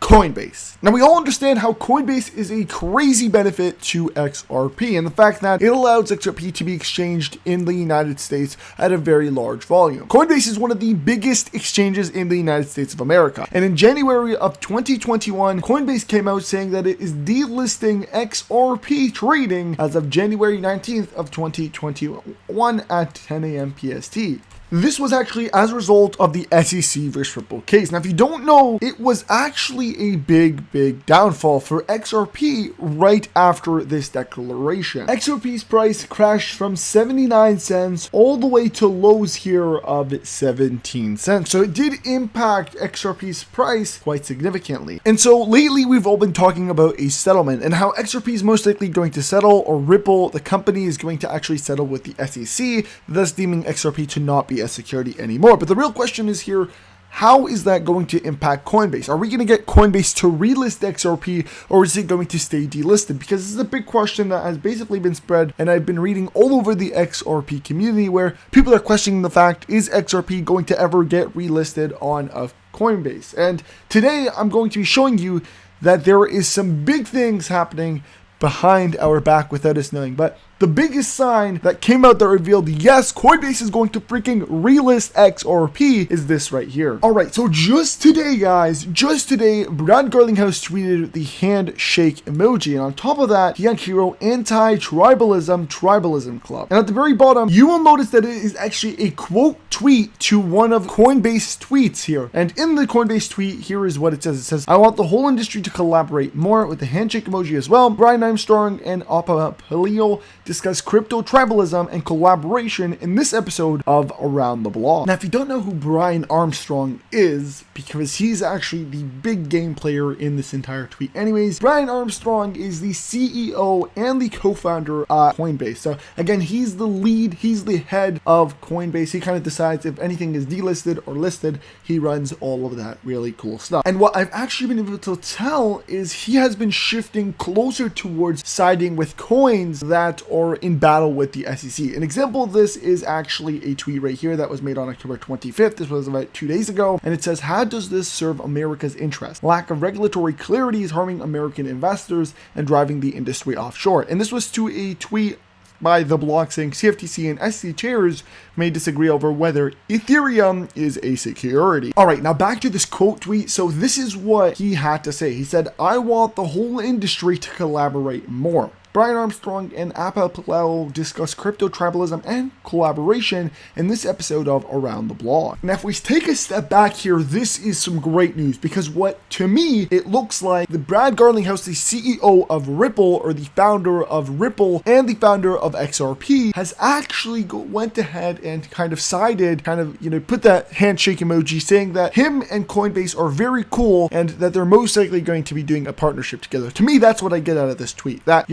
Coinbase. Now we all understand how Coinbase is a crazy benefit to XRP and the fact that it allows XRP to be exchanged in the United States at a very large volume. Coinbase is one of the biggest exchanges in the United States of America. And in January of 2021, Coinbase came out saying that it is delisting XRP trading as of January 19th of 2021 at 10 a.m. PST. This was actually as a result of the SEC versus Ripple case. Now, if you don't know, it was actually a big downfall for XRP right after this declaration. XRP's price crashed from 79 cents all the way to lows here of 17 cents. So it did impact XRP's price quite significantly. And so lately we've all been talking about a settlement and how XRP is most likely going to settle, or Ripple, the company, is going to actually settle with the SEC, thus deeming XRP to not be a security anymore. But the real question is here, how is that going to impact Coinbase? Are we going to get Coinbase to relist XRP, or is it going to stay delisted? Because this is a big question that has basically been spread, and I've been reading all over the XRP community where people are questioning the fact, is XRP going to ever get relisted on a Coinbase? And today I'm going to be showing you that there is some big things happening behind our back without us knowing. But the biggest sign that came out that revealed, yes, Coinbase is going to freaking relist XRP is this right here. All right, so just today, guys, Brad Garlinghouse tweeted the handshake emoji. And on top of that, he actually wrote anti-tribalism club. And at the very bottom, you will notice that it is actually a quote tweet to one of Coinbase tweets here. And in the Coinbase tweet, here is what it says. It says, I want the whole industry to collaborate more, with the handshake emoji as well. Brian Armstrong and Appa Paleo discuss crypto tribalism and collaboration in this episode of Around the Block. Now, if you don't know who Brian Armstrong is, because he's actually the big game player in this entire tweet anyways, Brian Armstrong is the CEO and the co-founder of Coinbase. So again, he's the lead, he's the head of Coinbase. He kind of decides if anything is delisted or listed. He runs all of that really cool stuff. And what I've actually been able to tell is he has been shifting closer towards siding with coins that are in battle with the SEC. An example of this is actually a tweet right here that was made on October 25th. This was about 2 days ago, and it says, how does this serve America's interest? Lack of regulatory clarity is harming American investors and driving the industry offshore. And this was to a tweet by The Block saying CFTC and SEC chairs may disagree over whether Ethereum is a security. All right, now back to this quote tweet. So this is what he had to say. He said, I want the whole industry to collaborate more. Brian Armstrong and Appa Paleo discuss crypto tribalism and collaboration in this episode of Around the Block. Now, if we take a step back here, this is some great news, because what, to me, it looks like the Brad Garlinghouse, the CEO of Ripple, or the founder of Ripple and the founder of XRP, has actually went ahead and kind of sided, put that handshake emoji saying that him and Coinbase are very cool and that they're most likely going to be doing a partnership together. To me, that's what I get out of this tweet. That,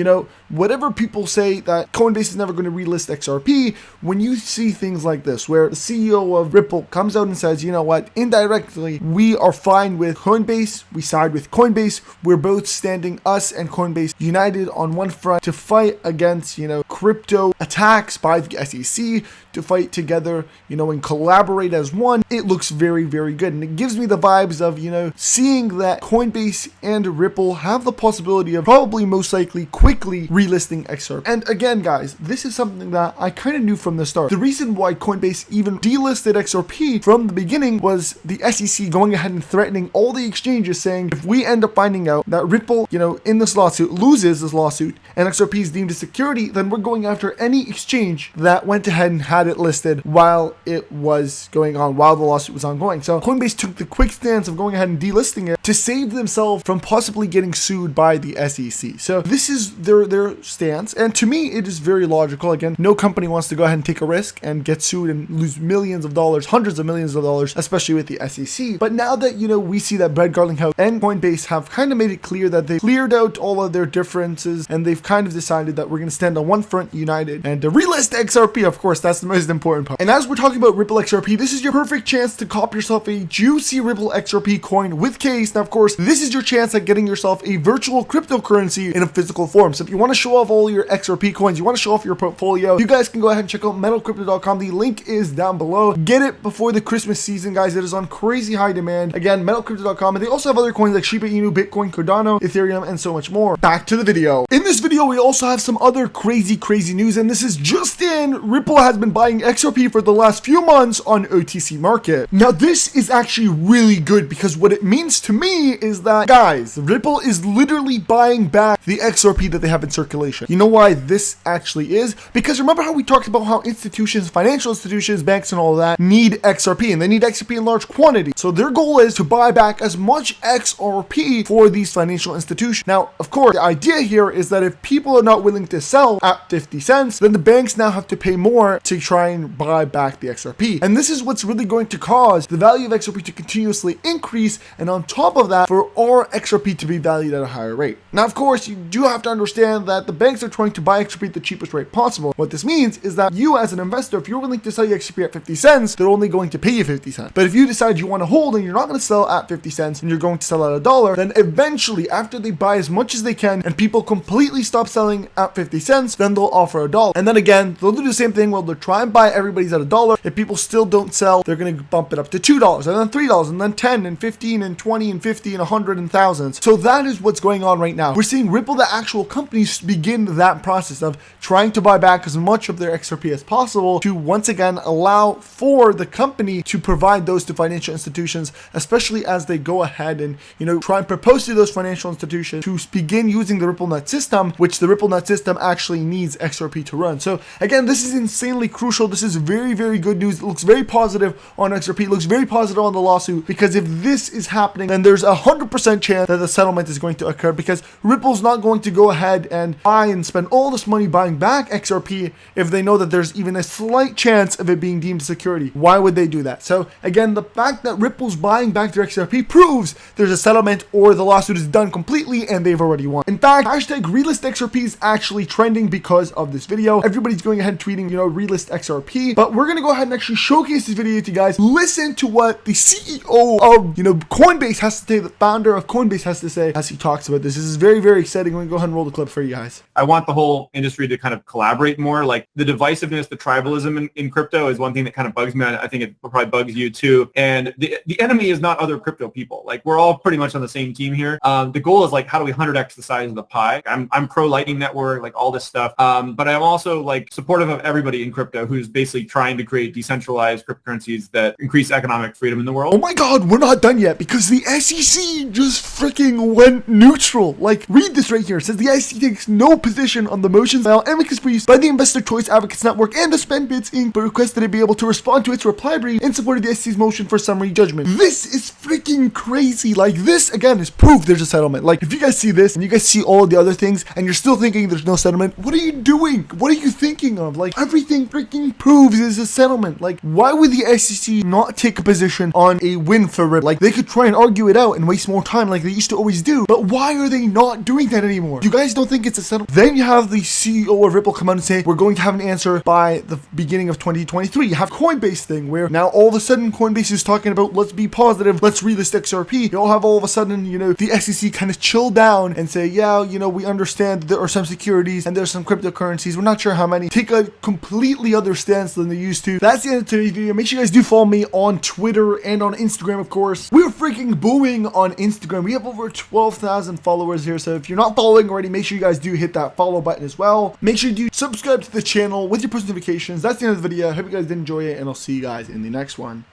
whatever people say that Coinbase is never going to relist XRP, when you see things like this, where the CEO of Ripple comes out and says, you know what, indirectly, we are fine with Coinbase, we side with Coinbase, we're both standing, us and Coinbase, united on one front to fight against, crypto attacks by the SEC, to fight together, and collaborate as one. It looks very, very good. And it gives me the vibes of, seeing that Coinbase and Ripple have the possibility of probably most likely quickly relisting XRP. And again, guys, this is something that I kind of knew from the start. The reason why Coinbase even delisted XRP from the beginning was the SEC going ahead and threatening all the exchanges, saying if we end up finding out that Ripple, in this lawsuit, loses this lawsuit and XRP is deemed a security, then we're going after any exchange that went ahead and had it listed while it was going on, while the lawsuit was ongoing. So Coinbase took the quick stance of going ahead and delisting it to save themselves from possibly getting sued by the SEC. So this is their stance, and to me it is very logical. Again, no company wants to go ahead and take a risk and get sued and lose millions of dollars, hundreds of millions of dollars, especially with the SEC. But now that we see that Brad Garlinghouse and Coinbase have kind of made it clear that they cleared out all of their differences and they've kind of decided that we're going to stand on one front front united. And to relist XRP, of course, that's the most important part. And as we're talking about Ripple XRP, this is your perfect chance to cop yourself a juicy Ripple XRP coin with case. Now, of course, this is your chance at getting yourself a virtual cryptocurrency in a physical form. So if you want to show off all your XRP coins, you want to show off your portfolio, you guys can go ahead and check out metalcrypto.com. The link is down below. Get it before the Christmas season, guys. It is on crazy high demand. Again, metalcrypto.com. And they also have other coins like Shiba Inu, Bitcoin, Cardano, Ethereum, and so much more. Back to the video. In this video, we also have some other crazy news, and this is just in. Ripple has been buying XRP for the last few months on OTC market. Now, this is actually really good because what it means to me is that, guys, Ripple is literally buying back the XRP that they have in circulation. You know why this actually is? Because remember how we talked about how institutions, financial institutions, banks, and all of that need XRP, and they need XRP in large quantity. So their goal is to buy back as much XRP for these financial institutions. Now, of course, the idea here is that if people are not willing to sell at 50 cents, then the banks now have to pay more to try and buy back the XRP. And this is what's really going to cause the value of XRP to continuously increase, and on top of that, for our XRP to be valued at a higher rate. Now, of course, you do have to understand that the banks are trying to buy XRP at the cheapest rate possible. What this means is that you, as an investor, if you're willing to sell your XRP at 50 cents, they're only going to pay you 50 cents. But if you decide you want to hold and you're not going to sell at 50 cents and you're going to sell at $1, then eventually, after they buy as much as they can and people completely stop selling at 50 cents, then they'll offer $1. And then again, they'll do the same thing. Well, they'll try and buy everybody's at $1. If people still don't sell, they're going to bump it up to $2 and then $3 and then 10 and 15 and 20 and 50 and 100 and thousands. So that is what's going on right now. We're seeing Ripple, the actual companies, begin that process of trying to buy back as much of their XRP as possible to once again allow for the company to provide those to financial institutions, especially as they go ahead and, try and propose to those financial institutions to begin using the RippleNet system, which the RippleNet system actually needs XRP to run. So again, this is insanely crucial. This is very, very good news. It looks very positive on XRP. It looks very positive on the lawsuit, because if this is happening, then there's 100% chance that the settlement is going to occur, because Ripple's not going to go ahead and buy and spend all this money buying back XRP if they know that there's even a slight chance of it being deemed security. Why would they do that? So again, the fact that Ripple's buying back their XRP proves there's a settlement or the lawsuit is done completely and they've already won. In fact, hashtag relist XRP is actually trending because of this video. Everybody's going ahead and tweeting, relist XRP, but we're going to go ahead and actually showcase this video to you guys. Listen to what the CEO of, Coinbase has to say, the founder of Coinbase has to say as he talks about this. This is very, very exciting. We're going to go ahead and roll the clip for you guys. I want the whole industry to kind of collaborate more. Like the divisiveness, the tribalism in crypto is one thing that kind of bugs me. I think it probably bugs you too. And the enemy is not other crypto people. Like we're all pretty much on the same team here. The goal is like, how do we 100x the size of the pie? I'm pro Lightning Network, like all this stuff. But I'm also like supportive of everybody in crypto who's basically trying to create decentralized cryptocurrencies that increase economic freedom in the world. Oh my God, we're not done yet, because the SEC just freaking went neutral. Like, read this right here. It says the SEC takes no position on the motions filed amicus briefs by the Investor Choice Advocates Network and the Spend Bits Inc., but requested it be able to respond to its reply brief in support of the SEC's motion for summary judgment. This is freaking crazy. Like, this again is proof there's a settlement. Like, if you guys see this and you guys see all the other things and you're still thinking there's no settlement, what are you doing? What are you thinking of? Like, everything freaking proves there's a settlement. Like, why would the SEC not take a position on a win for Ripple? Like, they could try and argue it out and waste more time like they used to always do, but why are they not doing that anymore? You guys don't think it's a settlement? Then you have the CEO of Ripple come out and say, we're going to have an answer by the beginning of 2023. You have Coinbase thing where now all of a sudden Coinbase is talking about, let's be positive, let's relist XRP. You'll have all of a sudden, the SEC kind of chill down and say, yeah, we understand that there are some securities and there's some cryptocurrencies. We're not sure how many. Take a completely other stance than they used to. That's the end of today's video. Make sure you guys do follow me on Twitter and on Instagram, of course. We're freaking booming on Instagram. We have over 12,000 followers here. So if you're not following already, make sure you guys do hit that follow button as well. Make sure you do subscribe to the channel with your post notifications. That's the end of the video. I hope you guys did enjoy it, and I'll see you guys in the next one.